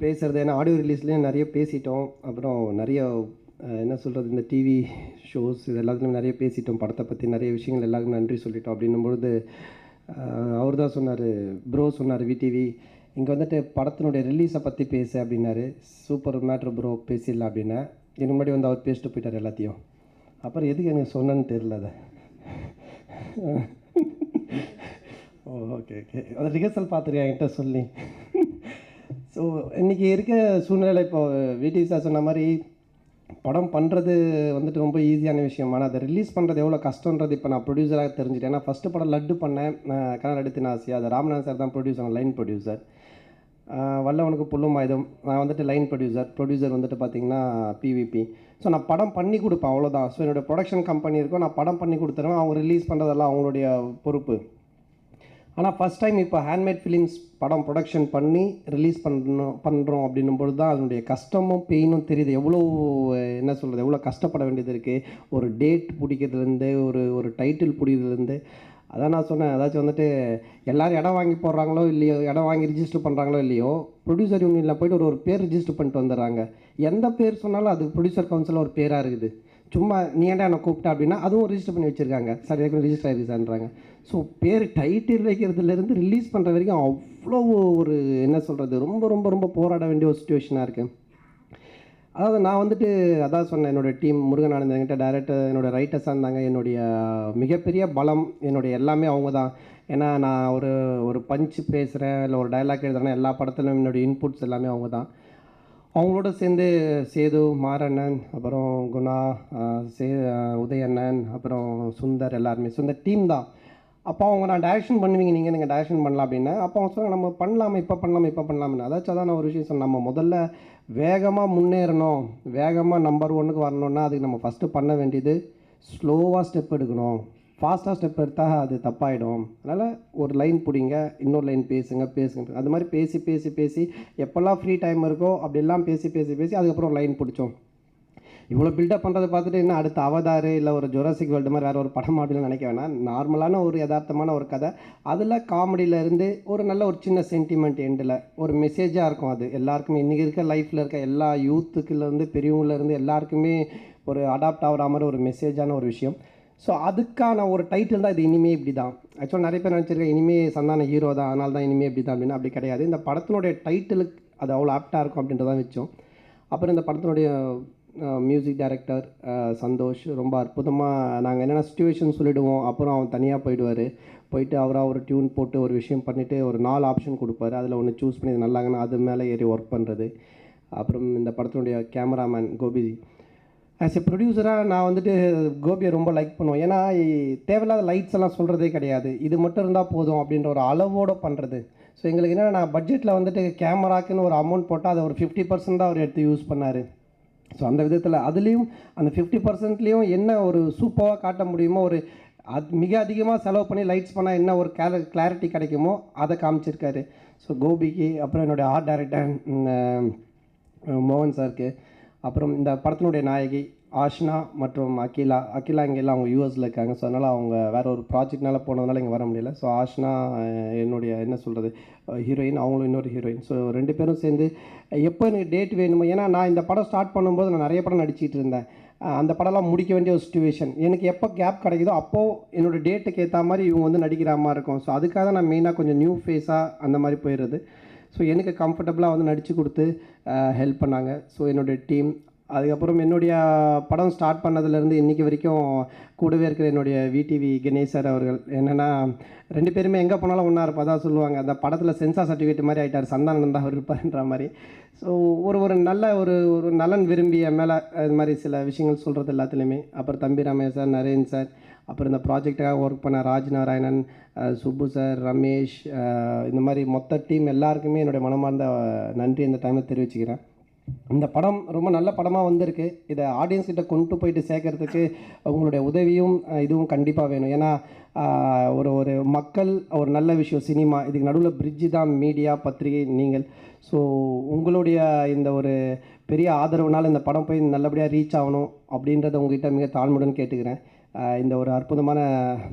பேசுகிறது. ஏன்னா ஆடியோ ரிலீஸ்லேயும் நிறைய பேசிட்டோம். அப்புறம் நிறைய என்ன சொல்கிறது, இந்த டிவி ஷோஸ் இது எல்லாத்துலேயும் நிறைய பேசிட்டோம். படத்தை பற்றி நிறைய விஷயங்கள் எல்லாருக்கும் நன்றி சொல்லிட்டோம். அப்படின்னும்பொழுது அவர் தான் சொன்னார், ப்ரோ சொன்னார் விடிவி, இங்கே வந்துட்டு படத்தினுடைய ரிலீஸை பற்றி பேசு அப்படின்னாரு. சூப்பர் மேட்ரு ப்ரோ, பேசிடலாம் அப்படின்னேன். எனக்கு முன்னாடி வந்து அவர் பேசிட்டு போயிட்டார் எல்லாத்தையும். அப்புறம் எதுக்கு எனக்கு சொன்னேன்னு தெரில அதை. ஓகே ஓகே, அதை ரிஹர்சல் பார்த்துருக்கேன் என்கிட்ட சொல்லி. ஸோ இன்றைக்கி இருக்க சூழ்நிலை, இப்போ விடிவி சார் சொன்ன மாதிரி படம் பண்ணுறது வந்துட்டு ரொம்ப ஈஸியான விஷயம். ஆனால் அதை ரிலீஸ் பண்ணுறது எவ்வளோ கஷ்டன்றது இப்போ நான் ப்ரொடியூசராக தெரிஞ்சுட்டேன். ஏன்னா ஃபஸ்ட்டு படம் லட்டு பண்ணேன், கனல் எடுத்து ஆசையா. அது ராமநாதன் சார் தான் ப்ரொடியூசர், லைன் ப்ரொடியூசர். வல்லவனுக்கு புல்லும் ஆயுதம், நான் வந்துட்டு லைன் ப்ரொடியூசர் வந்துட்டு பார்த்திங்கன்னா பிவிபி. ஸோ நான் படம் பண்ணி கொடுப்பேன், அவ்வளோதான். ஸோ என்னோடய ப்ரொடக்ஷன் கம்பெனி இருக்கும், நான் படம் பண்ணி கொடுத்துருவேன். அவங்க ரிலீஸ் பண்ணுறதெல்லாம் அவங்களுடைய பொறுப்பு. ஆனால் ஃபஸ்ட் டைம் இப்போ ஹேண்ட்மேட் ஃபிலிம்ஸ் படம் ப்ரொடக்ஷன் பண்ணி ரிலீஸ் பண்ணுறோம் அப்படின்னும்பொழுது தான் அதனுடைய கஷ்டமும் பெயினும் தெரியுது. எவ்வளோ என்ன சொல்கிறது, எவ்வளோ கஷ்டப்பட வேண்டியது இருக்குது. ஒரு டேட் பிடிக்கிறதுலேருந்து ஒரு டைட்டில் பிடிக்கிறதுலேருந்து. அதான் நான் சொன்னேன், ஏதாச்சும் வந்துட்டு எல்லோரும் இடம் வாங்கி போடுறாங்களோ இல்லையோ, இடம் வாங்கி ரிஜிஸ்டர் பண்ணுறாங்களோ இல்லையோ, ப்ரொடியூசர் யூனியனில் போய்ட்டு ஒரு பேர் ரிஜிஸ்டர் பண்ணிட்டு வந்துடுறாங்க. எந்த பேர் சொன்னாலும் அது ப்ரொடியூசர் கவுன்சிலில் ஒரு பேராக இருக்குது. சும்மா நீ ஏன்டா என்னை கூப்பிட்டா அப்படின்னா அதுவும் ரிஜிஸ்டர் பண்ணி வச்சுருக்காங்க. சார் ஏற்கனவே ரிஜிஸ்டர் ஆகிருக்கான்றாங்க. ஸோ பேர் டைட்டில் வைக்கிறதுலேருந்து ரிலீஸ் பண்ணுற வரைக்கும் அவ்வளோ ஒரு என்ன சொல்கிறது, ரொம்ப ரொம்ப ரொம்ப போராட வேண்டிய ஒரு சுச்சுவேஷனாக இருக்குது. அதாவது நான் வந்துட்டு அதான் சொன்னேன், என்னோடய டீம் முருகன் ஆனந்த் என்கிட்ட டைரக்டர், என்னோடய ரைட்டர்ஸாக இருந்தாங்க. என்னுடைய மிகப்பெரிய பலம் என்னுடைய எல்லாமே அவங்க தான். ஏன்னா நான் ஒரு பஞ்சு பேசுகிறேன், இல்லை ஒரு டைலாக் எழுதுறேன்னா எல்லா படத்துலையும் என்னுடைய இன்புட்ஸ் எல்லாமே அவங்க தான். அவங்களோட சேர்ந்து சேது, மாரண்ணன், அப்புறம் குணா, உதயண்ணன், அப்புறம் சுந்தர், எல்லாருமே. ஸோ இந்த டீம் தான். அப்போ அவங்க நான் டைரக்ஷன் பண்ணுவீங்க, நீங்கள் டைரக்ஷன் பண்ணலாம் அப்படின்னா, அப்போ அவங்க சொன்னாங்க நம்ம பண்ணலாமா, இப்போ பண்ணலாம்னு. அதாச்சும் அதான் நான் ஒரு விஷயம் சொன்னேன், நம்ம முதல்ல வேகமாக முன்னேறணும், வேகமாக நம்பர் 1க்கு வரணுன்னா அதுக்கு நம்ம ஃபஸ்ட்டு பண்ண வேண்டியது ஸ்லோவாக ஸ்டெப் எடுக்கணும். ஃபாஸ்ட்டாக ஸ்டெப் எடுத்தால் அது தப்பாயிடும். அதனால் ஒரு லைன் பிடிங்க, இன்னொரு லைன் பேசுங்க. அது மாதிரி பேசி எப்போல்லாம் ஃப்ரீ டைம் இருக்கோ அப்படிலாம் பேசி அதுக்கப்புறம் லைன் பிடிச்சோம். இவ்வளோ பில்டப் பண்ணுறதை பார்த்துட்டு இன்னும் அடுத்த அவதார் இல்லை ஒரு ஜொராசிக் வேர்ல்டு மாதிரி வேறு ஒரு படம் அப்படின்னு நினைக்க வேணாம். நார்மலான ஒரு யதார்த்தமான ஒரு கதை, அதில் காமெடியிலேருந்து ஒரு நல்ல ஒரு சின்ன சென்டிமெண்ட் எண்டில் ஒரு மெசேஜாக இருக்கும். அது எல்லாருக்குமே இன்றைக்கி இருக்க லைஃப்பில் இருக்க எல்லா யூத்துக்குலேருந்து பெரியவங்கலேருந்து எல்லாருக்குமே ஒரு அடாப்ட் ஆகிற மாதிரி ஒரு மெசேஜான ஒரு விஷயம். ஸோ அதுக்கான ஒரு டைட்டில் தான் இது. இனிமேல் இப்படி தான். ஆக்சுவலாக நிறைய பேர் நினச்சிருக்கேன் இனிமேல் சந்தான ஹீரோ தான், அதனால தான் இனிமேல் இப்படி தான் அப்படின்னு. அப்படி கிடையாது. இந்த படத்தினுடைய டைட்டிலுக்கு அது அவ்வளோ ஆப்டாக இருக்கும் அப்படின்றதான் வச்சோம். அப்புறம் இந்த படத்தினுடைய மியூசிக் டைரக்டர் சந்தோஷ் ரொம்ப அற்புதமாக, நாங்கள் என்னென்ன சுச்சுவேஷன் சொல்லிவிடுவோம், அப்புறம் அவன் தனியாக போயிட்டு அவராக ஒரு டியூன் போட்டு ஒரு விஷயம் பண்ணிவிட்டு ஒரு 4 ஆப்ஷன் கொடுப்பாரு. அதில் ஒன்று சூஸ் பண்ணி இது நல்லாங்கன்னா அது மேலே ஏறி ஒர்க் பண்ணுறது. அப்புறம் இந்த படத்தினுடைய கேமராமேன் கோபி. ஆஸ் எ ப்ரொடியூசராக நான் வந்துட்டு கோபியை ரொம்ப லைக் பண்ணுவேன். ஏன்னா தேவையில்லாத லைட்ஸ் எல்லாம் சொல்கிறதே கிடையாது, இது மட்டும் இருந்தால் போதும் அப்படின்ற ஒரு அளவோடு பண்ணுறது. ஸோ எங்களுக்கு என்னென்னா, நான் பட்ஜெட்டில் வந்துட்டு கேமராக்குன்னு ஒரு அமௌண்ட் போட்டால் அதை ஒரு 50% தான் அவர் எடுத்து யூஸ் பண்ணார். ஸோ அந்த விதத்தில் அதுலேயும் அந்த 50%லேயும் என்ன ஒரு சூப்பராக காட்ட முடியுமோ, ஒரு மிக அதிகமாக செலவு பண்ணி லைட்ஸ் பண்ணால் என்ன ஒரு கிளாரிட்டி கிடைக்குமோ அதை காமிச்சிருக்காரு. ஸோ கோபிக்கு, அப்புறம் என்னுடைய ஆர்ட் டைரக்டர் மோகன் சாருக்கு, அப்புறம் இந்த படத்தினுடைய நாயகி ஆஷ்னா மற்றும் அகிலா இங்கெல்லாம் அவங்க யூஎஸில் இருக்காங்க. ஸோ அதனால் அவங்க வேறு ஒரு ப்ராஜெக்ட்னால போனதுனால இங்கே வர முடியல. ஸோ ஆஷ்னா என்னுடைய என்ன சொல்கிறது ஹீரோயின், அவங்களும் இன்னொரு ஹீரோயின். ஸோ 2 பேரும் சேர்ந்து எப்போ எனக்கு டேட் வேணுமோ, ஏன்னா நான் இந்த படம் ஸ்டார்ட் பண்ணும்போது நான் நிறைய படம் நடிச்சிட்டு இருந்தேன். அந்த படம்லாம் முடிக்க வேண்டிய ஒரு சுச்சுவேஷன். எனக்கு எப்போ கேப் கிடைக்குதோ அப்போது என்னோடய டேட்டுக்கு ஏற்ற மாதிரி இவங்க வந்து நடிக்கிற மாதிரி இருக்கும். ஸோ அதுக்காக நான் மெயினாக கொஞ்சம் நியூ ஃபேஸாக அந்த மாதிரி போயிடுறது. ஸோ எனக்கு கம்ஃபர்டபுளாக வந்து நடித்து கொடுத்து ஹெல்ப் பண்ணாங்க. ஸோ என்னுடைய டீம், அதுக்கப்புறம் என்னுடைய படம் ஸ்டார்ட் பண்ணதுலேருந்து இன்றைக்கி வரைக்கும் கூடவே இருக்கிற என்னுடைய விடிவி கணேஷ் சார் அவர்கள். என்னென்னா 2 பேருமே எங்கே போனாலும் ஒன்றா இருப்பா தான் சொல்லுவாங்க. அந்த படத்தில் சென்சார் சர்டிஃபிகேட் மாதிரி ஆகிட்டார், சந்தானந்தான் அவர் இருப்பார்ன்ற மாதிரி. ஸோ ஒரு நல்ல ஒரு நலன் விரும்பி என் மேலே இது மாதிரி சில விஷயங்கள் சொல்கிறது எல்லாத்துலேயுமே. அப்புறம் தம்பி ரமேஷ் சார், நரேன் சார், அப்புறம் இந்த ப்ராஜெக்டாக ஒர்க் பண்ண ராஜ்நாராயணன், சுப்பு சார், ரமேஷ், இந்த மாதிரி மொத்த டீம் எல்லாருக்குமே என்னுடைய மனமார்ந்த நன்றி இந்த டைமில் தெரிவிச்சுக்கிறேன். இந்த படம் ரொம்ப நல்ல படமாக வந்திருக்கு. இதை ஆடியன்ஸ் கிட்ட கொண்டு போயிட்டு சேர்க்கறதுக்கு உங்களுடைய உதவியும் இதுவும் கண்டிப்பாக வேணும். ஏன்னா ஒரு மக்கள் ஒரு நல்ல விஷயம் சினிமா, இதுக்கு நடுவில் பிரிட்ஜு தான் மீடியா, பத்திரிகை, நீங்கள். ஸோ உங்களுடைய இந்த ஒரு பெரிய ஆதரவுனால் இந்த படம் போய் நல்லபடியாக ரீச் ஆகணும் அப்படின்றத உங்கள்கிட்ட மிக தாழ்மையுடன் கேட்டுக்கிறேன். இந்த ஒரு அற்புதமான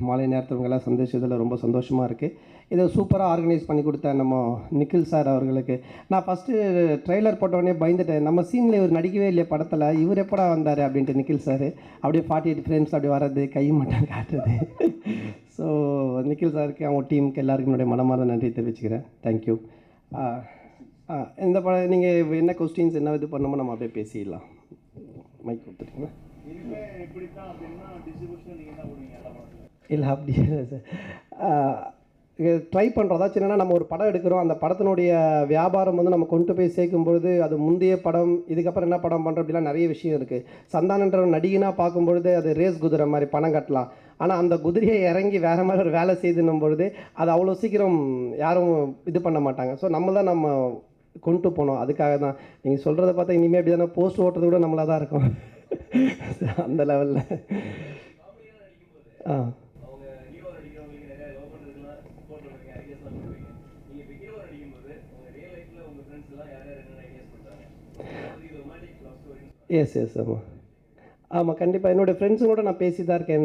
மாலை நேரத்தில் உங்களாம் சந்திச்சதில் ரொம்ப சந்தோஷமாக இருக்குது. இதை சூப்பராக ஆர்கனைஸ் பண்ணி கொடுத்த நம்ம நிக்கில் சார் அவர்களுக்கு நான் ஃபஸ்ட்டு ட்ரெய்லர் போட்டோடனே பயந்துட்டேன். நம்ம சீனில் இவர் நடிக்கவே இல்லையே படத்தில், இவர் எப்படா வந்தார் அப்படின்ட்டு நிக்கில் சார் அப்படியே 48 ஃப்ரேம்ஸ் அப்படி வர்றது, கை மட்டும் காட்டுறது. ஸோ நிக்கில் சாருக்கு அவங்க டீமுக்கு எல்லாருக்கும் என்னுடைய மனமார்ந்த நன்றி தெரிவிச்சுக்கிறேன். தேங்க்யூ. இந்த படம் நீங்கள் என்ன கொஸ்டின்ஸ் என்ன இது பண்ணணுமோ நம்ம அப்படியே பேசிடலாம். மைக் கொடுத்துருக்கீங்களா? இல்லை அப்படி இல்லை சார். ட்ரை பண்ணுறதாச்சும் என்னென்னா, நம்ம ஒரு படம் எடுக்கிறோம், அந்த படத்தினுடைய வியாபாரம் வந்து நம்ம கொண்டு போய் சேர்க்கும்பொழுது அது முந்தைய படம் இதுக்கப்புறம் என்ன படம் பண்ணுறோம் அப்படிலாம் நிறைய விஷயம் இருக்குது. சந்தானன்ற நடிகனாக பார்க்கும்பொழுது அது ரேஸ் குதிரை மாதிரி பணம் கட்டலாம். ஆனால் அந்த குதிரையை இறங்கி வேறு மாதிரி ஒரு வேலை செய்துன்னும் பொழுது அது அவ்வளோ சீக்கிரம் யாரும் இது பண்ண மாட்டாங்க. ஸோ நம்ம கொண்டு போனோம். அதுக்காக தான் நீங்கள் சொல்கிறத பார்த்தா இனிமேல் அப்படி தானே போஸ்ட் ஓட்டுறது கூட நம்மளாக தான் இருக்கும் அந்த லெவலில். ஆ எஸ் எஸ் ஆமாம் ஆமாம் கண்டிப்பாக. என்னுடைய ஃப்ரெண்ட்ஸுங்களோட நான் பேசி தான் இருக்கேன்.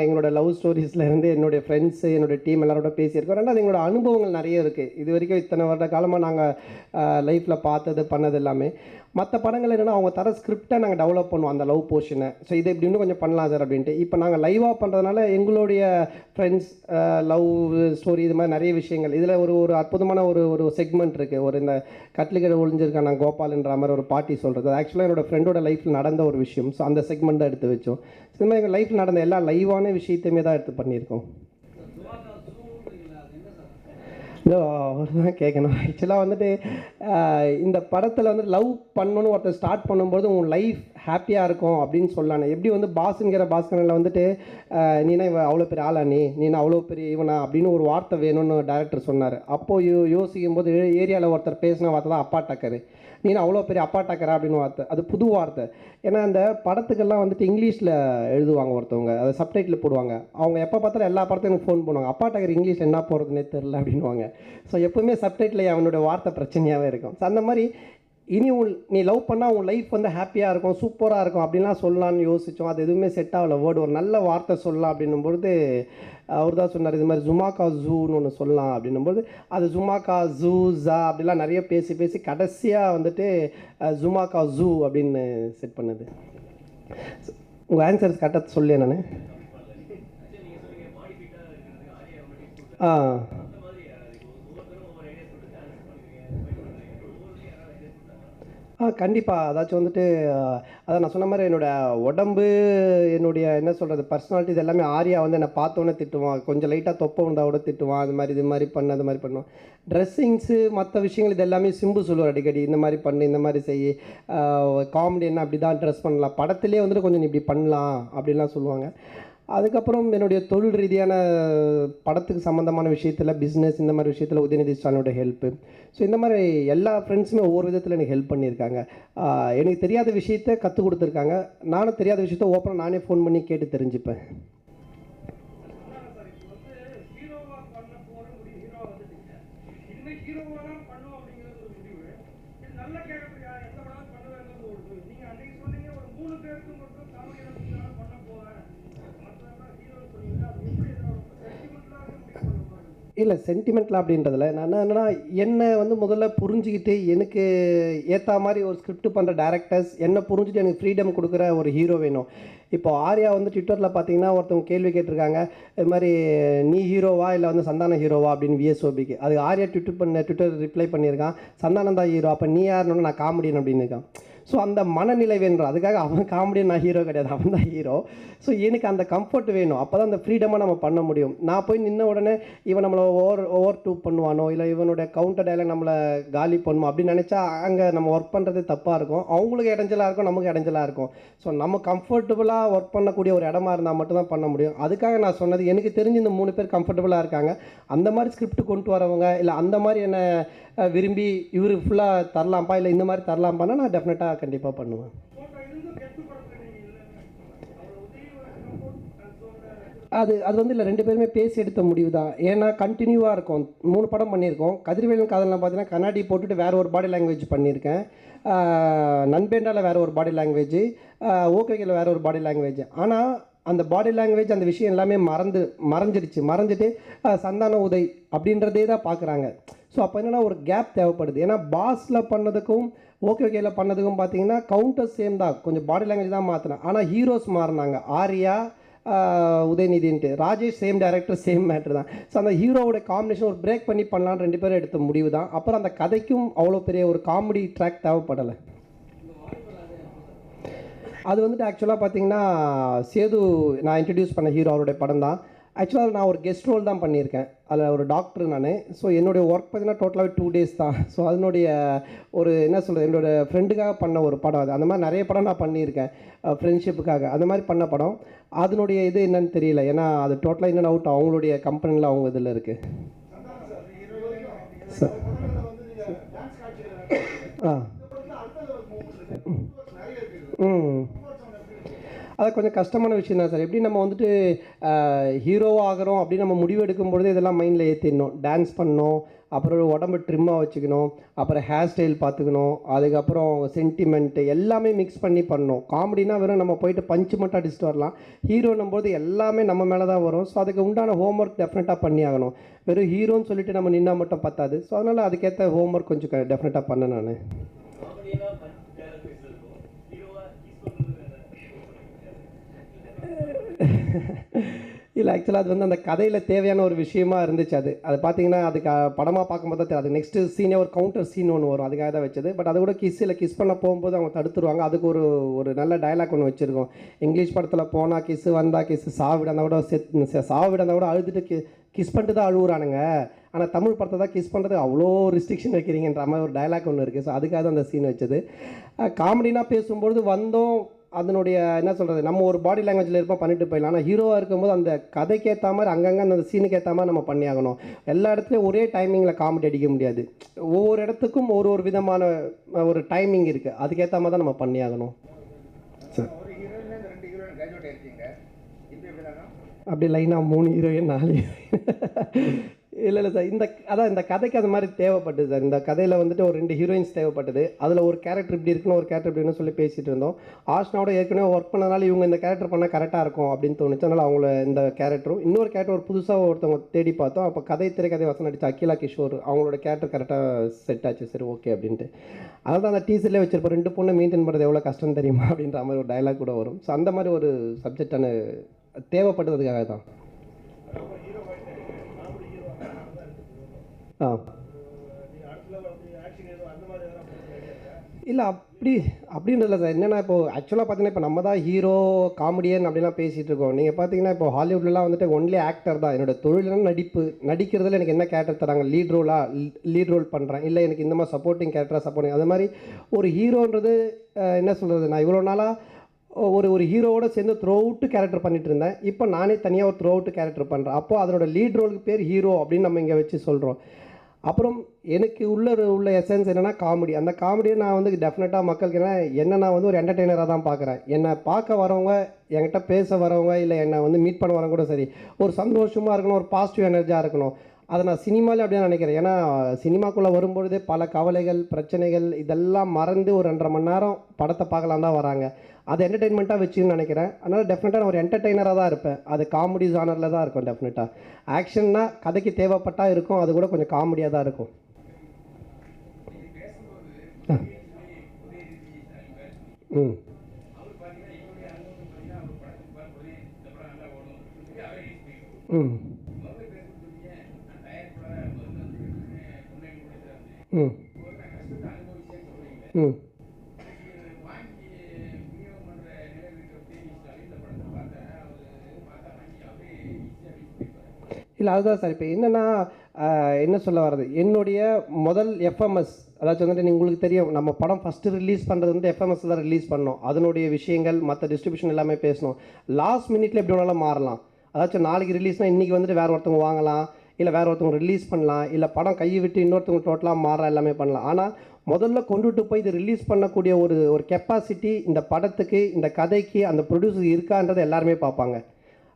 எங்களோட லவ் ஸ்டோரிஸ்லேருந்து என்னுடைய ஃப்ரெண்ட்ஸு என்னுடைய டீம் எல்லாரோட பேசியிருக்கோம். ரெண்டாவது எங்களோட அனுபவங்கள் நிறைய இருக்குது. இது வரைக்கும் இத்தனை வருட காலமாக நாங்கள் லைஃப்பில் பார்த்தது பண்ணது எல்லாமே. மற்ற படங்கள் என்னென்னா அவங்க தர ஸ்கிரிப்டை நாங்கள் டெவலப் பண்ணுவோம் அந்த லவ் போர்ஷனை. ஸோ இதை இப்படி இன்னும் கொஞ்சம் பண்ணலாம் சார் அப்படின்ட்டு. இப்போ நாங்கள் லைவாக பண்ணுறதுனால எங்களுடைய ஃப்ரெண்ட்ஸ் லவ் ஸ்டோரி இது மாதிரி நிறைய விஷயங்கள் இதில் ஒரு அற்புதமான ஒரு செக்மெண்ட் இருக்குது. இந்த கட்லிக்கடை ஒழிஞ்சிருக்கான் நான் கோபால்ன்ற மாதிரி ஒரு பாட்டி சொல்கிறது. ஆக்சுவலாக என்னோடய ஃப்ரெண்டோட லைஃப்பில் நடந்த ஒரு விஷயம். ஸோ அந்த செக்மெண்ட் தான் எடுத்து வச்சோம். இது மாதிரி எங்கள் லைஃப்பில் நடந்த எல்லா லைவான விஷயத்தையுமே தான் எடுத்து பண்ணியிருக்கோம். அவர் தான் கேட்கணும். ஆக்சுவலாக வந்துட்டு இந்த படத்தில் வந்து லவ் பண்ணணுன்னு ஒருத்தர் ஸ்டார்ட் பண்ணும்போது உன் லைஃப் ஹாப்பியாக இருக்கும் அப்படின்னு சொல்லலானே. எப்படி வந்து பாஸ்கரனில் வந்துட்டு நீனா இவன் அவ்வளோ பெரிய ஆளா, நீனா அவ்வளோ பெரிய இவனா அப்படின்னு ஒரு வார்த்தை வேணும்னு டேரக்டர் சொன்னார். அப்போது யோசிக்கும் போது ஏரியாவில் ஒருத்தர் பேசின வார்த்தை தான் அப்பா டக்கரு. நீனா அவ்வளோ பெரிய அப்பா டக்கரா அப்படின்னு வார்த்தை. அது புது வார்த்தை. ஏன்னா அந்த படத்துக்கெல்லாம் வந்துட்டு இங்கிலீஷில் எழுதுவாங்க ஒருத்தவங்க, அதை சப்டைட்டில் போடுவாங்க. அவங்க எப்போ பார்த்தாலும் எல்லா படத்தையும் எனக்கு ஃபோன் பண்ணுவாங்க, அப்பா டக்கர் இங்கிலீஷில் என்ன போகிறதுனே தெரில அப்படின்வாங்க. ஸோ எப்போவுமே சப்டைட்டில் அவனோட வார்த்தை பிரச்சனையாகவே இருக்கும். ஸோ அந்த மாதிரி நீ லவ் பண்ணால் உன் லைஃப் வந்து ஹாப்பியாக இருக்கும், சூப்பராக இருக்கும் அப்படின்லாம் சொல்லலான்னு யோசித்தோம். அது எதுவுமே செட் ஆகலை. வேர்டு ஒரு நல்ல வார்த்தை சொல்லலாம் அப்படின்னும்பொழுது அவர் தான் சொன்னார், இது மாதிரி ஜுமாக்கா ஜூன்னு ஒன்று சொல்லலாம் அப்படின்னும்போது அது ஜுமாக்கா ஜூ ஜா அப்படிலாம் நிறைய பேசி கடைசியாக வந்துட்டு ஜுமாக்கா ஜூ அப்படின்னு செட் பண்ணுது. உங்கள் ஆன்சர்ஸ் கரெக்டாக சொல்லியே நான். கண்டிப்பாக. அதாச்சும் வந்துட்டு அதான் நான் சொன்ன மாதிரி என்னோடய உடம்பு, என்னுடைய என்ன சொல்கிறது பர்சனாலிட்டி இது எல்லாமே ஆர்யா வந்து என்னை பார்த்தோன்னே திட்டுவான். கொஞ்சம் லைட்டாக தொப்பை வந்தால் கூட திட்டுவான். இது மாதிரி பண்ணு அது மாதிரி பண்ணுவான். ட்ரெஸ்ஸிங்ஸு மற்ற விஷயங்கள் இது எல்லாமே சிம்பு சொல்லுவார் அடிக்கடி, இந்த மாதிரி பண்ணு, இந்த மாதிரி செய், காமெடி என்ன அப்படி தான் ட்ரெஸ் பண்ணலாம், படத்துலேயே வந்துட்டு கொஞ்சம் நீ இப்படி பண்ணலாம் அப்படின்லாம் சொல்லுவாங்க. அதுக்கப்புறம் என்னுடைய தொழில் ரீதியான படத்துக்கு சம்மந்தமான விஷயத்தில் பிஸ்னஸ் இந்த மாதிரி விஷயத்தில் உதயநிதி ஸ்டாலினோட ஹெல்ப்பு. ஸோ இந்த மாதிரி எல்லா ஃப்ரெண்ட்ஸுமே ஒவ்வொரு விதத்தில் எனக்கு ஹெல்ப் பண்ணியிருக்காங்க. எனக்கு தெரியாத விஷயத்த கற்றுக் கொடுத்துருக்காங்க. நானும் தெரியாத விஷயத்த ஓப்பனாக நானே ஃபோன் பண்ணி கேட்டு தெரிஞ்சுப்பேன். இல்லை சென்டிமெண்ட்லாம் அப்படின்றதில்ல. நான் என்னென்னா என்னை வந்து முதல்ல புரிஞ்சுக்கிட்டு எனக்கு ஏற்ற மாதிரி ஒரு ஸ்கிரிப்ட் பண்ணுற டேரக்டர்ஸ் என்னை புரிஞ்சுட்டு எனக்கு ஃப்ரீடம் கொடுக்குற ஒரு ஹீரோ வேணும். இப்போது ஆர்யா வந்து ட்விட்டரில் பார்த்தீங்கன்னா ஒருத்தவங்க கேள்வி கேட்டிருக்காங்க, இது மாதிரி நீ ஹீரோவா இல்லை வந்து சந்தானம் ஹீரோவா அப்படின்னு விஎஸ்ஓபிக்கு. அது ஆர்யா ட்விட்டர் ரிப்ளை பண்ணியிருக்கான், சந்தானம் தான் ஹீரோ, அப்போ நீ யாருன்னு நான் காமெடியன் அப்படின்னு இருக்கான். ஸோ அந்த மனநிலை வேணும். அதுக்காக அவன் காமெடியன், நான் ஹீரோ கிடையாது, அவன் தான் ஹீரோ. ஸோ எனக்கு அந்த கம்ஃபர்ட் வேணும். அப்போ தான் அந்த ஃப்ரீடமாக நம்ம பண்ண முடியும். நான் போய் நின்ன உடனே இவன் நம்மளை ஓவர் டூப் பண்ணுவானோ இல்லை இவனுடைய கவுண்டர் டைலாக் நம்மளை காலி பண்ணுவோம் அப்படின்னு நினச்சா அங்கே நம்ம ஒர்க் பண்ணுறது தப்பாக இருக்கும். அவங்களுக்கு இடைஞ்சலாக இருக்கும், நமக்கு இடைஞ்சலாக இருக்கும். ஸோ நம்ம கம்ஃபர்டபுளாக ஒர்க் பண்ணக்கூடிய ஒரு இடமா இருந்தால் மட்டும்தான் பண்ண முடியும். அதுக்காக நான் சொன்னது, எனக்கு தெரிஞ்சு இந்த 3 பேர் கம்ஃபர்டபுளாக இருக்காங்க. அந்த மாதிரி ஸ்கிரிப்ட் கொண்டு வரவங்க இல்லை அந்த மாதிரி என்ன விரும்பி இவர் ஃபுல்லாக தரலாம்ப்பா இல்லை இந்த மாதிரி தரலாம்ப்பான்னா நான் டெஃபினட்டாக கண்டிப்பாக பண்ணுவேன். அது வந்து இல்லை 2 பேருமே பேசி எடுத்த முடிவு தான். ஏன்னா கண்டினியூவாக இருக்கும். 3 படம் பண்ணியிருக்கோம். கதிர்வேலன் காதல்லாம் பார்த்தீங்கன்னா கண்ணாடி போட்டுட்டு வேறு ஒரு பாடி லாங்குவேஜ் பண்ணியிருக்கேன். நண்பேண்டாவில் வேறு ஒரு பாடி லாங்குவேஜ், ஓகேக்கில் வேறு ஒரு பாடி லாங்குவேஜ். ஆனால் அந்த பாடி லாங்குவேஜ் அந்த விஷயம் எல்லாமே மறைஞ்சிட்டு சந்தான உதய் அப்படின்றதே தான் பார்க்குறாங்க. ஸோ அப்போ என்னென்னா ஒரு கேப் தேவைப்படுது. ஏன்னா பாஸில் பண்ணதுக்கும் ஓகேல பண்ணதுக்கும் பார்த்தீங்கன்னா கவுண்டர் சேம் தான், கொஞ்சம் பாடி லாங்குவேஜ் தான் மாற்றினேன். ஆனால் ஹீரோஸ் மாறினாங்க. ஆர்யா, உதயநிதின்ட்டு, Rajesh same director same matter தான். ஸோ அந்த ஹீரோவோட காம்பினேஷன் ஒரு பிரேக் பண்ணி பண்ணலான்னு 2 பேரும் எடுத்த முடிவு தான். அப்புறம் அந்த கதைக்கும் அவ்வளோ பெரிய ஒரு காமெடி ட்ராக் தேவைப்படலை. அது வந்துட்டு ஆக்சுவலாக பார்த்தீங்கன்னா சேது நான் இன்ட்ரடியூஸ் பண்ண ஹீரோ அவருடைய படம் தான். ஆக்சுவலாக நான் ஒரு கெஸ்ட் ரோல் தான் பண்ணியிருக்கேன். அதில் ஒரு டாக்டர் நான். ஸோ என்னுடைய ஒர்க் பார்த்தீங்கன்னா டோட்டலாகவே 2 days தான். ஸோ அதனுடைய ஒரு என்ன சொல்கிறது, என்னோடய ஃப்ரெண்டுக்காக பண்ண ஒரு படம் அது. அந்த மாதிரி நிறைய படம் நான் பண்ணியிருக்கேன் ஃப்ரெண்ட்ஷிப்புக்காக. அந்த மாதிரி பண்ண படம் அதனுடைய இது என்னன்னு தெரியல. ஏன்னா அது டோட்டலாக இன் அண்ட் அவுட் அவங்களுடைய கம்பெனியில் அவங்க இதில் இருக்குது. அது கொஞ்சம் கஷ்டமான விஷயம் தான் சார். எப்படி நம்ம வந்துட்டு ஹீரோவாக ஆகிறோம் அப்படின்னு நம்ம முடிவு எடுக்கும்பொழுது இதெல்லாம் மைண்டில் ஏற்றிடணும். டான்ஸ் பண்ணணும், அப்புறம் உடம்பு ட்ரிம்மாக வச்சுக்கணும், அப்புறம் ஹேர் ஸ்டைல் பார்த்துக்கணும், அதுக்கப்புறம் சென்டிமெண்ட்டு எல்லாமே மிக்ஸ் பண்ணி பண்ணணும். காமெடினா வெறும் நம்ம போயிட்டு பஞ்சு மட்டும் அடிச்சுட்டு வரலாம். ஹீரோன்னும் போது எல்லாமே நம்ம மேலே தான் வரும். ஸோ அதுக்கு உண்டான ஹோம்ஒர்க் டெஃபினட்டாக பண்ணி ஆகணும். வெறும் ஹீரோன்னு சொல்லிட்டு நம்ம நின்னா மட்டும் பத்தாது. ஸோ அதனால் அதுக்கேற்ற ஹோம்ஒர்க் கொஞ்சம் டெஃபினட்டாக பண்ணேன் நான். இல்லை ஆக்சுவலாக அது வந்து அந்த கதையில் தேவையான ஒரு விஷயமா இருந்துச்சு. அது பார்த்தீங்கன்னா அதுக்கு படமாக பார்க்கும்போது தான் அது நெக்ஸ்ட்டு சீனே ஒரு கவுண்டர் சீன் ஒன்று வரும், அதுக்காக தான் வச்சது. பட் அது கூட கிஸ் பண்ண போகும்போது அவங்க தடுத்துருவாங்க. அதுக்கு ஒரு நல்ல டயலாக் ஒன்று வச்சுருக்கோம். இங்கிலீஷ் படத்தில் போனால் கிஸ்ஸு, வந்தால் கிஸ்ஸு, சாவிடந்தா கூட சாவிடந்தா கூட அழுதுட்டு கிஸ் பண்ணிட்டு தான் அழுகுறானுங்க. ஆனால் தமிழ் படத்தை தான் கிஸ் பண்ணுறது அவ்வளோ ரிஸ்ட்ரிக்ஷன் வைக்கிறீங்கன்ற மாதிரி ஒரு டயலாக் ஒன்று இருக்குது. ஸோ அதுக்காக தான் அந்த சீன் வச்சது. காமெடினா பேசும்பொழுது வந்தோம் அதனுடைய என்ன சொல்கிறது, நம்ம ஒரு பாடி லாங்குவேஜில் இருப்போம் பண்ணிட்டு போயிடலாம். ஆனால் ஹீரோவாக இருக்கும்போது அந்த கதைக்கு ஏற்ற மாதிரி அங்கங்கே அந்த சீனுக்கு ஏற்ற மாதிரி நம்ம பண்ணி ஆகணும். எல்லா இடத்துலையும் ஒரே டைமிங்கில் காமெடி அடிக்க முடியாது. ஒவ்வொரு இடத்துக்கும் ஒரு விதமான ஒரு டைமிங் இருக்குது. அதுக்கேற்ற மாதிரி தான் நம்ம பண்ணி ஆகணும். சார் அப்படி லைனாக 3 ஹீரோயின் 4 ஹீரோயின் இல்லை சார். இந்த கதைக்கு அது மாதிரி தேவைப்பட்டது சார். இந்த கதையில் வந்துட்டு ஒரு 2 ஹீரோயின்ஸ் தேவைப்பட்டது. அதில் ஒரு கேரக்டர் இப்படி இருக்குன்னு, ஒரு கேரக்டர் இப்படின்னு சொல்லி பேசிகிட்டு இருந்தோம். ஆஷ்னாவோட ஏற்கனவே ஒர்க் பண்ணனால இவங்க இந்த கேரக்டர் பண்ணால் கரெக்டாக இருக்கும் அப்படின்னு தோணுச்சு. அதனால் அவங்கள இந்த கேரக்டரும் இன்னொரு கேரக்டர் ஒரு புதுசாக ஒருத்தவங்க தேடி பார்த்தோம். அப்போ திரைக்கதை வசனம் அடித்த அகிலா கிஷோர் அவங்களோட கேரக்டர் கரெக்டாக செட் ஆச்சு. சரி ஓகே அப்படின்ட்டு. அதனால தான் அந்த டீசர்லேயே வச்சிருப்போம், 2 பொண்ணை மெயின்டைன் பண்ணுறது எவ்வளோ கஷ்டம் தெரியுமா அப்படின்ற மாதிரி ஒரு டைலாக் கூட வரும். ஸோ அந்த மாதிரி ஒரு சப்ஜெக்டான தேவைப்பட்டதுக்காக தான். இல்லை அப்படின்றதில்ல சார். என்னென்னா இப்போது ஆக்சுவலாக பார்த்தீங்கன்னா இப்போ நம்ம தான் ஹீரோ காமெடியன் அப்படிலாம் பேசிகிட்டு இருக்கோம். நீங்கள் பார்த்தீங்கன்னா இப்போ ஹாலிவுட்லலாம் வந்துட்டு ஒன்லி ஆக்டர் தான். என்னோடய தொழிலான நடிக்கிறதுல எனக்கு என்ன கேரக்டர் தராங்க, லீட் ரோல் பண்ணுறேன், இல்லை எனக்கு இந்த மாதிரி சப்போர்ட்டிங் கேரக்டராக அது மாதிரி ஒரு ஹீரோன்றது என்ன சொல்கிறது, நான் இவ்வளோ நாளாக ஒரு ஹீரோவோட சேர்ந்து த்ரோ அவுட்டு கேரக்டர் பண்ணிட்டு இருந்தேன். இப்போ நானே தனியாக ஒரு த்ரோ அவுட்டு கேரக்டர் பண்ணுறேன். அப்போது அதனோட லீட் ரோலுக்கு பேர் ஹீரோ அப்படின்னு நம்ம இங்கே வச்சு சொல்கிறோம். அப்புறம் எனக்கு உள்ள எசன்ஸ் என்னென்னா காமெடி. அந்த காமெடியை நான் வந்து டெஃபினட்டாக மக்களுக்கு என்ன நான் வந்து ஒரு என்டர்டெய்னராக தான் பார்க்குறேன். என்னை பார்க்க வரவங்க, என்கிட்ட பேச வரவங்க, இல்லை என்னை வந்து மீட் பண்ண வரவங்க கூட சரி, ஒரு சந்தோஷமாக இருக்கணும், ஒரு பாசிட்டிவ் எனர்ஜியாக இருக்கணும். அதை நான் சினிமாவில் அப்படியே நினைக்கிறேன். ஏன்னா சினிமாக்குள்ளே வரும்பொழுதே பல கவலைகள், பிரச்சனைகள் இதெல்லாம் மறந்து ஒரு 2.5 மணி நேரம் படத்தை பார்க்கலாம் தான் வராங்க. அது என்டர்டெயின்மெண்ட்டாக வச்சுன்னு நினைக்கிறேன். அதனால் டெஃபினட்டாக நான் ஒரு என்டர்டெய்னராக தான் இருப்பேன். அது காமெடி ஜானரில் தான் இருக்கும். டெஃபினட்டாக ஆக்ஷன்னா கதைக்கு தேவைப்பட்டால் இருக்கும், அது கூட கொஞ்சம் காமெடியாக தான் இருக்கும். இல்லை அதுதான் சார். இப்போ என்னென்னா என்ன சொல்ல வர்றது, என்னுடைய முதல் எஃப்எம்எஸ், அதாச்சும் வந்துட்டு உங்களுக்கு தெரியும், நம்ம படம் ஃபஸ்ட்டு ரிலீஸ் பண்ணுறது வந்து எஃப்எம்எஸ் தான் ரிலீஸ் பண்ணோம். அதனுடைய விஷயங்கள் மற்ற டிஸ்ட்ரிபியூஷன் எல்லாமே பேசணும். லாஸ்ட் மினிட்ல எப்படி வேணாலும் மாறலாம். அதாச்சும் நாளைக்கு ரிலீஸ்னால் இன்றைக்கி வந்துட்டு வேறு ஒருத்தவங்க வாங்கலாம், இல்லை வேறு ஒருத்தவங்க ரிலீஸ் பண்ணலாம், இல்லை படம் கையை விட்டு இன்னொருத்தவங்க டோட்டலாக மாற எல்லாமே பண்ணலாம். ஆனால் முதல்ல கொண்டுட்டு போய் இது ரிலீஸ் பண்ணக்கூடிய ஒரு கெப்பாசிட்டி இந்த படத்துக்கு, இந்த கதைக்கு, அந்த ப்ரொடியூசர் இருக்கான்றதை எல்லாருமே பார்ப்பாங்க.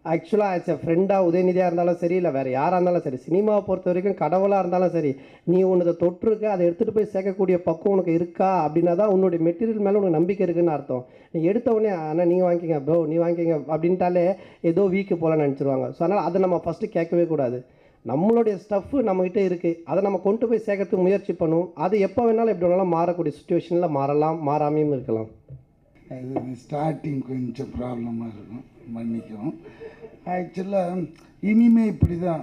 ஆக்சுவலாக ஆஸ் எ ஃப்ரெண்டாக உதயநிதியாக இருந்தாலும் சரி, இல்லை வேறு யாராக இருந்தாலும் சரி, சினிமாவை பொறுத்த வரைக்கும் கடவுளாக இருந்தாலும் சரி, நீ உன்னதை தொற்றுருக்க, அதை எடுத்துகிட்டு போய் சேர்க்கக்கூடிய பக்கம் உனக்கு இருக்கா அப்படின்னா தான் உன்னுடைய மெட்டீரியல் மேலே உனக்கு நம்பிக்கை இருக்குன்னு அர்த்தம். நீ எடுத்த உடனே ஆனால் நீங்கள் வாங்கிக்கிங்க ப்ரோ, நீ வாங்கிக்கிங்க அப்படின்ட்டாலே ஏதோ வீக்கு போல நினச்சிருவாங்க. ஸோ அதனால் அதை நம்ம ஃபஸ்ட்டு கேட்கவே கூடாது. நம்மளுடைய ஸ்டஃப்பு நம்மகிட்ட இருக்குது, அதை நம்ம கொண்டு போய் சேர்க்கறதுக்கு முயற்சி பண்ணுவோம். அது எப்போ வேணாலும் எப்படி வேணாலும் மாறக்கூடிய சுச்சுவேஷனில் மாறலாம், மாறாமையும் இருக்கலாம். அது ஸ்டார்டிங் கொஞ்சம் ப்ராப்ளமாக இருக்கும், மன்னிக்கும். ஆக்சுவலாக இனிமே இப்படி தான்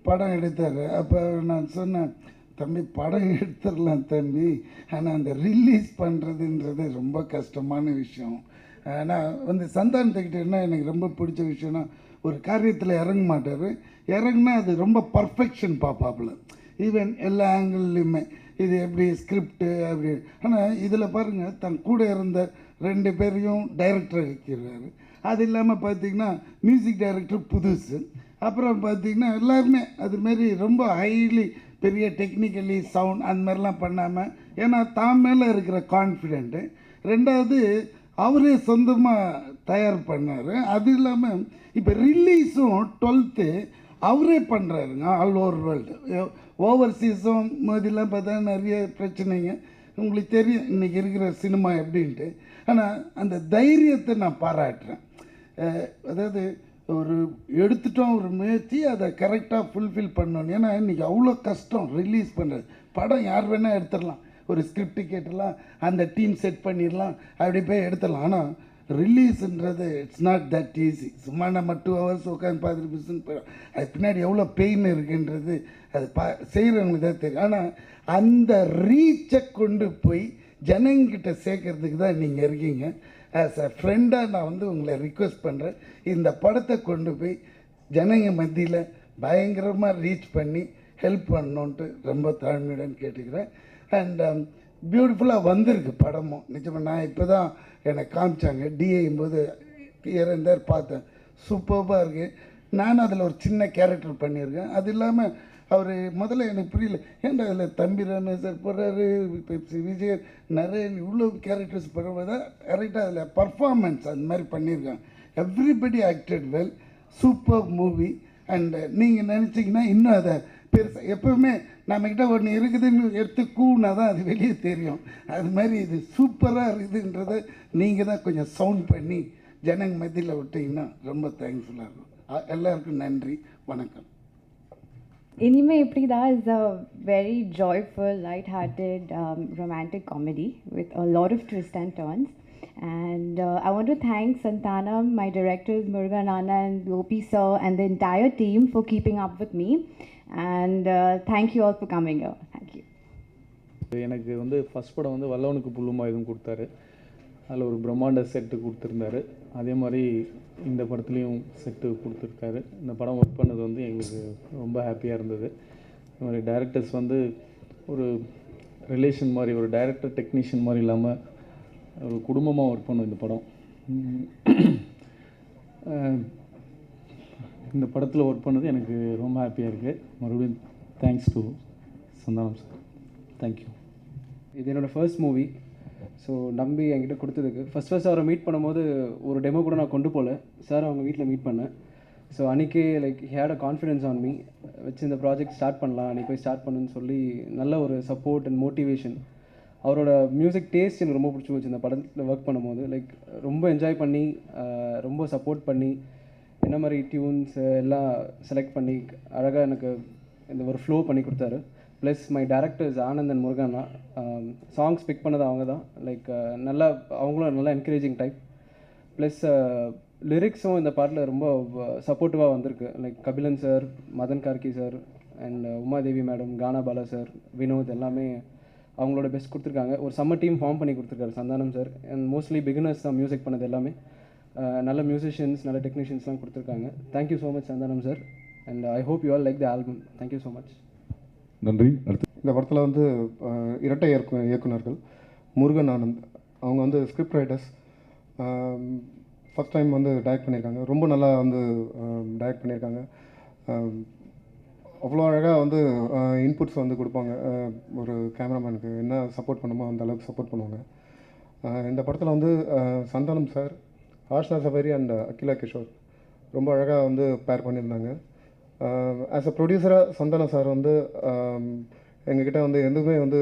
படம் எடுத்தார். அப்போ நான் சொன்னேன், தம்பி படம் எடுத்துடலாம் தம்பி, ஆனால் அந்த ரிலீஸ் பண்ணுறதுன்றது ரொம்ப கஷ்டமான விஷயம். ஆனால் வந்து சந்தானத்துக்கிட்ட என்ன எனக்கு ரொம்ப பிடிச்ச விஷயம்னா, ஒரு காரியத்தில் இறங்க மாட்டார், இறங்குனா அது ரொம்ப பர்ஃபெக்ஷன் பார்ப்பாப்புல, ஈவன் எல்லா ஆங்கிள்லையுமே. இது எப்படி ஸ்கிரிப்டு அப்படி. ஆனால் இதில் பாருங்கள், தன் கூட இருந்த 2 பேரையும் டைரக்டர் வைக்கிறாரு. அது இல்லாமல் பார்த்திங்கன்னா மியூசிக் டைரக்டர் புதுசு. அப்புறம் பார்த்திங்கன்னா எல்லாருமே அதுமாரி ரொம்ப ஹைலி பெரிய டெக்னிக்கலி சவுண்ட் அந்த மாதிரிலாம் பண்ணாமல், ஏன்னா தான் மேலே இருக்கிற கான்ஃபிடென்ட்டு. 2வது அவரே சொந்தமாக தயார் பண்ணார். அது இல்லாமல் இப்போ ரிலீஸும் 12th அவரே பண்ணுறாருங்க, ஆல் ஓவர் வேர்ல்டு. ஓவர்சீஸும் மோதிலாம் பார்த்தா நிறைய பிரச்சனைங்க, உங்களுக்கு தெரியும் இன்றைக்கி இருக்கிற சினிமா எப்படின்ட்டு. ஆனால் அந்த தைரியத்தை நான் பாராட்டுறேன். அதாவது ஒரு எடுத்துட்டோம் ஒரு முயற்சி, அதை கரெக்டாக ஃபுல்ஃபில் பண்ணணும். ஏன்னா இன்றைக்கி அவ்வளோ கஷ்டம் ரிலீஸ் பண்ணுறது. படம் யார் வேணால் எடுத்துடலாம், ஒரு ஸ்கிரிப்ட் கேட்டுடலாம், அந்த டீம் செட் பண்ணிடலாம், அப்படி போய் எடுத்துடலாம். ஆனால் ரிலீஸுன்றது இட்ஸ் நாட் தட் ஈஸி. சும்மா நம்ம 2 hours உட்காந்து பார்த்துட்டு பிஸ்னஸ் போயிடும். அது பின்னாடி எவ்வளோ பெயின் இருக்குன்றது அது செய்கிறவங்களுக்கு தான் தெரியும். ஆனால் அந்த ரீச்சை கொண்டு போய் ஜனங்கிட்ட சேர்க்கறதுக்கு தான் நீங்கள் இருக்கீங்க. ஆஸ் அ ஃப்ரெண்டாக நான் வந்து உங்களை ரிக்வெஸ்ட் பண்ணுறேன், இந்த படத்தை கொண்டு போய் ஜனங்க மத்தியில் பயங்கரமாக ரீச் பண்ணி ஹெல்ப் பண்ணணுன்ட்டு ரொம்ப தாழ்மையுடன் கேட்டுக்கிறேன். அண்ட் பியூட்டிஃபுல்லாக வந்திருக்கு படமும். நிச்சயமாக நான் இப்போ தான் எனக்கு காமிச்சாங்க டிஏயும் போது இருந்தார், பார்த்தேன். சூப்பராக இருக்குது. நானும் அதில் ஒரு சின்ன கேரக்டர் பண்ணியிருக்கேன். அது இல்லாமல் அவர் முதல்ல எனக்கு புரியல, ஏன்டா அதில் தம்பி ரமேஷர் போடுறாரு, விஜய் நிறைய இவ்வளோ கேரக்டர்ஸ் போடுறத கரெக்டாக அதில் பர்ஃபார்மன்ஸ் அந்த மாதிரி பண்ணியிருக்காங்க. Everybody acted well, super movie. And நீங்கள் நினச்சிங்கன்னா இன்னும் அதை பெருசாக, எப்போவுமே நம்மக்கிட்ட ஒன்று இருக்குதுன்னு எடுத்து கூனா தான் அது வெளியே தெரியும். அது மாதிரி இது சூப்பராக இருக்குதுன்றதை நீங்கள் தான் கொஞ்சம் சவுண்ட் பண்ணி ஜனங்க மத்தியில் விட்டிங்கன்னா ரொம்ப தேங்க்ஃபுல்லாக இருக்கும். எல்லாருக்கும் நன்றி, வணக்கம். Inime Iprida is a very joyful, light-hearted, romantic comedy with a lot of twists and turns. And I want to thank Santanam, my directors Murugan Anna and Lopi sir, and the entire team for keeping up with me. And thank you all for coming here. Thank you. எனக்கு வந்து first படம் வந்து வல்லவனுக்கு புல்லுமாயுதம் கொடுத்தாரு. அதில் ஒரு பிரம்மாண்ட set கொடுத்துருந்தாரு. அதே மாதிரி இந்த படத்துலேயும் செட்டு கொடுத்துருக்காரு. இந்த படம் ஒர்க் பண்ணது வந்து எங்களுக்கு ரொம்ப ஹாப்பியாக இருந்தது. இந்த மாதிரி டைரக்டர்ஸ் வந்து ஒரு ரிலேஷன் மாதிரி, ஒரு டைரக்டர் டெக்னீஷியன் மாதிரி இல்லாமல் ஒரு குடும்பமாக ஒர்க் பண்ணும் இந்த படம். இந்த படத்தில் ஒர்க் பண்ணது எனக்கு ரொம்ப ஹாப்பியாக இருக்குது. மறுபடியும் thanks to Santhanam sir. Thank you. இது என்னோடய ஃபர்ஸ்ட் மூவி. ஸோ நம்பி என்கிட்ட கொடுத்ததுக்கு ஃபஸ்ட் அவரை மீட் பண்ணும்போது ஒரு டெமோ கூட நான் கொண்டு போகல, சார் அவங்க வீட்டில் மீட் பண்ணேன். ஸோ அன்றைக்கே like had a confidence on me, வச்சு இந்த ப்ராஜெக்ட் ஸ்டார்ட் பண்ணலாம், நீ போய் ஸ்டார்ட் பண்ணுன்னு சொல்லி நல்ல ஒரு சப்போர்ட் அண்ட் மோட்டிவேஷன். அவரோட மியூசிக் டேஸ்ட் எனக்கு ரொம்ப பிடிச்சி போச்சு இந்த படத்தில் ஒர்க் பண்ணும்போது. லைக் ரொம்ப என்ஜாய் பண்ணி, ரொம்ப சப்போர்ட் பண்ணி, என்ன மாதிரி டியூன்ஸ் எல்லாம் செலக்ட் பண்ணி அழகாக எனக்கு இந்த ஒரு ஃப்ளோ பண்ணி கொடுத்தாரு. Plus my directors Anand and முருகன்னா, சாங்ஸ் பிக் பண்ணது அவங்க தான். லைக் நல்லா அவங்களும் நல்லா என்கரேஜிங் டைப். ப்ளஸ் லிரிக்ஸும் இந்த பாட்டில் ரொம்ப சப்போர்ட்டிவாக வந்திருக்கு. Like Kabilan sir, Madhan Karky sir and Umadevi madam, Gaana Bala sir, Vinoth எல்லாமே அவங்களோட பெஸ்ட் கொடுத்துருக்காங்க. ஒரு செம்ம டீம் ஃபார்ம் பண்ணி கொடுத்துருக்காரு Santhanam sir. And mostly beginners தான் மியூசிக் பண்ணது எல்லாமே. நல்ல மியூசிஷியன்ஸ், நல்ல டெக்னீஷியன்ஸ்லாம் கொடுத்துருக்காங்க. Thank you so much Santhanam sir. And I hope you all like the album. Thank you so much. நன்றி. அடுத்து இந்த படத்தில் வந்து இரட்டை இயக்குனர்கள் முருகன் ஆனந்த், அவங்க வந்து ஸ்கிரிப்ட் ரைட்டர்ஸ். ஃபஸ்ட் டைம் வந்து டைரக்ட் பண்ணியிருக்காங்க. ரொம்ப நல்லா வந்து டைரக்ட் பண்ணியிருக்காங்க. அவ்வளோ அழகாக வந்து இன்புட்ஸ் வந்து கொடுப்பாங்க. ஒரு கேமராமேனுக்கு என்ன சப்போர்ட் பண்ணுமோ அந்த அளவுக்கு சப்போர்ட் பண்ணுவாங்க. இந்த படத்தில் வந்து சந்தானம் சார், ஆஷ்னா சஃபரி அண்ட் அகிலா கிஷோர் ரொம்ப அழகாக வந்து பேர் பண்ணியிருந்தாங்க. ஆஸ் அ ப்ரொடியூசராக சந்தானம் சார் வந்து எங்ககிட்ட வந்து எதுவுமே வந்து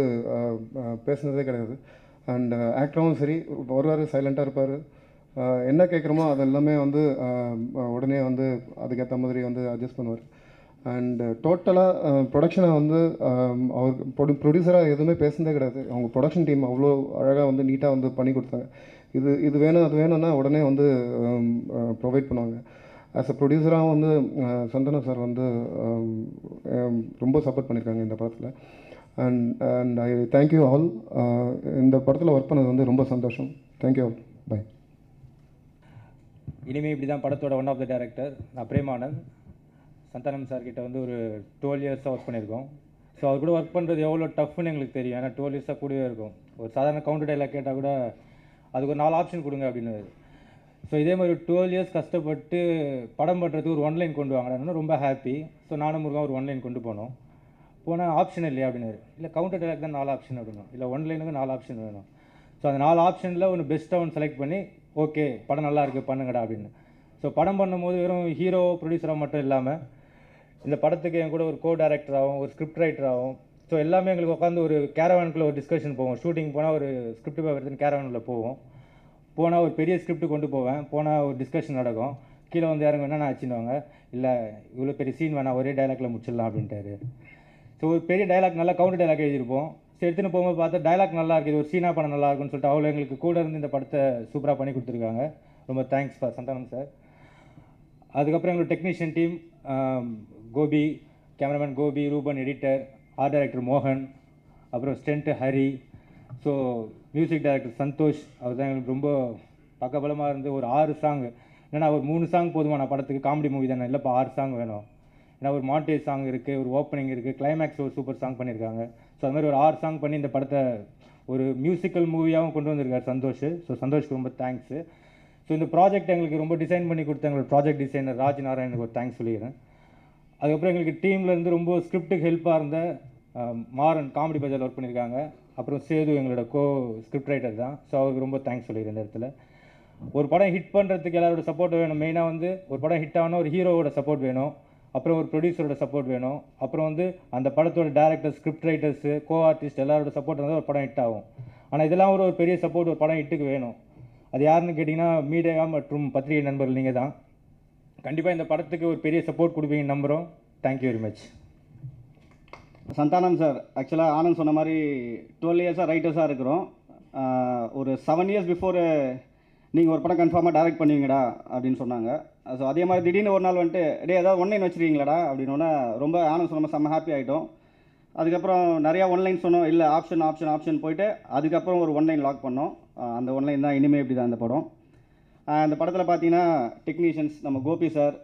பேசுனதே கிடையாது. அண்ட் ஆக்டராகவும் சரி வருவார், சைலண்ட்டாக இருப்பார். என்ன கேட்குறோமோ அது எல்லாமே வந்து உடனே வந்து அதுக்கேற்ற மாதிரி வந்து அட்ஜஸ்ட் பண்ணுவார். அண்ட் டோட்டலாக ப்ரொடக்ஷனை வந்து அவர் ப்ரொடியூசராக எதுவுமே பேசுனதே கிடையாது. அவங்க ப்ரொடக்ஷன் டீம் அவ்வளோ அழகாக வந்து நீட்டாக வந்து பண்ணி கொடுத்தாங்க. இது வேணும் அது வேணும்னா உடனே வந்து ப்ரொவைட் பண்ணுவாங்க. ஆஸ் அ ப்ரொடியூசராக வந்து சந்தானம் சார் வந்து ரொம்ப சப்போர்ட் பண்ணியிருக்காங்க இந்த படத்தில். And I thank you all. இந்த படத்தில் ஒர்க் பண்ணது வந்து ரொம்ப சந்தோஷம். Thank you all. பை. இனிமேல் இப்படி தான் படத்தோட ஒன் ஆஃப் த டைரக்டர். நான் பிரேமானந்த். சந்தானம் சார்கிட்ட வந்து ஒரு 12 இயர்ஸாக ஒர்க் பண்ணியிருக்கோம். ஸோ அவர் கூட ஒர்க் பண்ணுறது எவ்வளோ டஃப்னு எங்களுக்கு தெரியும். ஏன்னா 12 இயர்ஸாக கூடவே இருக்கும். ஒரு சாதாரண கவுண்டர் டைலாக் கேட்டால் கூட அதுக்கு ஒரு 4 ஆப்ஷன் கொடுங்க அப்படின்னு. ஸோ இதே மாதிரி 12 இயர்ஸ் கஷ்டப்பட்டு படம் பண்ணுறதுக்கு ஒரு ஒன்லைன் கொண்டு வாங்கினா ரொம்ப ஹாப்பி. ஸோ நானும் முருகன் ஒரு ஒன்லைன் கொண்டு போனால் ஆப்ஷன் இல்லையா அப்படின்னு. இல்லை கவுண்டர் டைலாக் தான் 4 ஆப்ஷன் அப்படின்னும். இல்லை ஒன்லைனுக்கு 4 ஆப்ஷன் வேணும். ஸோ அந்த 4 ஆப்ஷனில் ஒன்று பெஸ்ட்டாக ஒன்று செலக்ட் பண்ணி ஓகே படம் நல்லா இருக்குது பண்ணுங்கடா அப்படின்னு. ஸோ படம் பண்ணும்போது வெறும் ஹீரோ ப்ரொடியூசராக மட்டும் இல்லாமல் இந்த படத்துக்கு என் கூட ஒரு கோ டைரக்டராகவும் ஒரு ஸ்கிரிப்ட் ரைட்டராகவும் ஸோ எல்லாமே எங்களுக்கு உட்காந்து ஒரு கேரவானுக்குள்ளே ஒரு டிஸ்கஷன் போவோம். ஷூட்டிங் போனால் ஒரு ஸ்கிரிப்ட் பேப்பர் எடுத்துன்னு கேரவானுக்குள்ளே போனால் ஒரு பெரிய ஸ்கிரிப்ட் கொண்டு போவேன். போனால் ஒரு டிஸ்கஷன் நடக்கும். கீழே வந்து யாருங்க என்னென்ன ஆச்சுன்னுவாங்க. இல்லை இவ்வளோ பெரிய சீன் வேணாம், ஒரே டைலாக்ல முடிச்சிடலாம் அப்படின்ட்டாரு. ஸோ ஒரு பெரிய டைலாக் நல்லா கவுண்டர் டைலாக் எழுதியிருப்போம். சரி எடுத்துன்னு போகும்போது பார்த்தா டைலாக் நல்லா இருக்குது, ஒரு சீனா படம் நல்லா இருக்குன்னு சொல்லிட்டு அவ்வளோ எங்களுக்கு கூட இருந்து இந்த படத்தை சூப்பராக பண்ணி கொடுத்துருக்காங்க. ரொம்ப தேங்க்ஸ் ஃபார் சந்தானம் சார். அதுக்கப்புறம் எங்களோட technician team Gopi, cameraman Gopi, Ruban editor, art director மோகன், அப்புறம் stunt Hari, so music director Santhosh. அவர் தான் எங்களுக்கு ரொம்ப பக்கபலமாக இருந்து ஒரு 6 சாங். ஏன்னா ஒரு 3 சாங் போதுமா நான் படத்துக்கு, காமெடி மூவி தானே, இல்லைப்பா 6 சாங் வேணும். ஏன்னா ஒரு மாண்டேஜ் சாங் இருக்குது, ஒரு ஓப்பனிங் இருக்குது, கிளைமேக்ஸ் ஒரு சூப்பர் சாங் பண்ணியிருக்காங்க. ஸோ அது மாதிரி ஒரு 6 சாங் பண்ணி இந்த படத்தை ஒரு மியூசிக்கல் மூவியாகவும் கொண்டு வந்திருக்காரு சந்தோஷ். ஸோ சந்தோஷ்க்கு ரொம்ப தேங்க்ஸு. ஸோ இந்த ப்ராஜெக்ட் எங்களுக்கு ரொம்ப டிசைன் பண்ணி கொடுத்த எங்களோட ப்ராஜெக்ட் டிசைனர் ராஜ் நாராயணுக்கு ஒரு தேங்க்ஸ் சொல்லிக்கிறேன். அதுக்கப்புறம் எங்களுக்கு டீம்லேருந்து ரொம்ப ஸ்கிரிப்டுக்கு ஹெல்ப்பாக இருந்த மாறன் காமெடி பஜாரில் ஒர்க் பண்ணியிருக்காங்க. அப்புறம் சேது எங்களோட ஸ்கிரிப்ட் ரைட்டர் தான். ஸோ அவருக்கு ரொம்ப தேங்க்ஸ் சொல்லிக்கிறேன் இந்த இடத்துல. ஒரு படம் ஹிட் பண்ணுறதுக்கு எல்லாரோட சப்போர்ட் வேணும். மெயினாக வந்து ஒரு படம் ஹிட் ஆகணும், ஒரு ஹீரோவோட சப்போர்ட் வேணும், அப்புறம் ஒரு ப்ரொடியூசரோட சப்போர்ட் வேணும், அப்புறம் வந்து அந்த படத்தோட director, script writers, co artist எல்லாரோட சப்போர்ட் இருந்தால் ஒரு படம் ஹிட் ஆகும். ஆனால் இதெல்லாம் ஒரு பெரிய சப்போர்ட் ஒரு படம் ஹிட்டுக்கு வேணும். அது யாருன்னு கேட்டிங்கன்னா மீடியா மற்றும் பத்திரிகை நண்பர்கள் நீங்கள் தான். கண்டிப்பாக இந்த படத்துக்கு ஒரு பெரிய சப்போர்ட் கொடுப்பீங்க நம்புகிறோம். Thank you very much. Santhanam sir, ஆக்சுவலாக ஆனந்த் சொன்ன மாதிரி 12 இயர்ஸாக ரைட்டர்ஸாக இருக்கிறோம். ஒரு 7 இயர்ஸ் பிஃபோர் நீங்கள் ஒரு படம் கன்ஃபார்மாக டைரக்ட் பண்ணுவீங்கடா அப்படின்னு சொன்னாங்க. ஸோ அதே மாதிரி திடீர்னு ஒரு நாள் வந்துட்டு ஏதாவது ஒன்லைன் வச்சுருக்கீங்களாடா அப்படின்னோன்னா ரொம்ப ஆனந்த் சொன்ன மாதிரி செம்ம ஹாப்பி ஆகிட்டோம். அதுக்கப்புறம் நிறையா ஒன்லைன் சொன்னோம், இல்லை ஆப்ஷன் போயிட்டு அதுக்கப்புறம் ஒரு ஒன்லைன் லாக் பண்ணோம். அந்த ஒன்லைன் தான் இனிமேல் இப்படி தான் இந்த படம். அந்த படத்தில் பார்த்தீங்கன்னா டெக்னீஷியன்ஸ் நம்ம கோபி சார்,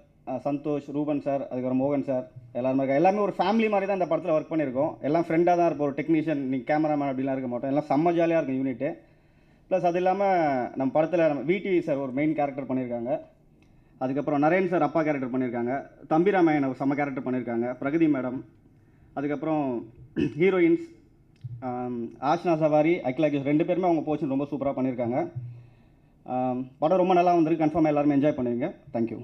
சந்தோஷ், ரூபன் சார், அதுக்கப்புறம் மோகன் சார், எல்லாமே ஒரு ஃபேமிலி மாதிரி தான் இந்த படத்தில் ஒர்க் பண்ணியிருக்கோம். எல்லாம் ஃப்ரெண்டாக தான் இருப்போம். ஒரு டெக்னீஷியன் நீங்கள் கேமராமேன் அப்படிலாம் இருக்க மாட்டோம். எல்லாம் செம்ம ஜாலியாக இருக்கும் யூனிட்டு. ப்ளஸ் அது இல்லாமல் நம்ம படத்தில் நம்ம விடி சார் ஒரு மெயின் கேரக்டர் பண்ணியிருக்காங்க. அதுக்கப்புறம் நரேன் சார் அப்பா கேரக்டர் பண்ணியிருக்காங்க. தம்பிராமாயணன் ஒரு செம்ம கேரக்டர் பண்ணியிருக்காங்க. பிரகதி மேடம், அதுக்கப்புறம் ஹீரோயின்ஸ் ஆஷ்னா சவாரி, அகிலாகிஷ் 2 பேருமே அவங்க போர்ஷன் ரொம்ப சூப்பராக பண்ணியிருக்காங்க. படம் ரொம்ப நல்லா வந்திருக்கு. கன்ஃபார்மாக எல்லாருமே என்ஜாய் பண்ணுவீங்க. தேங்க்யூ.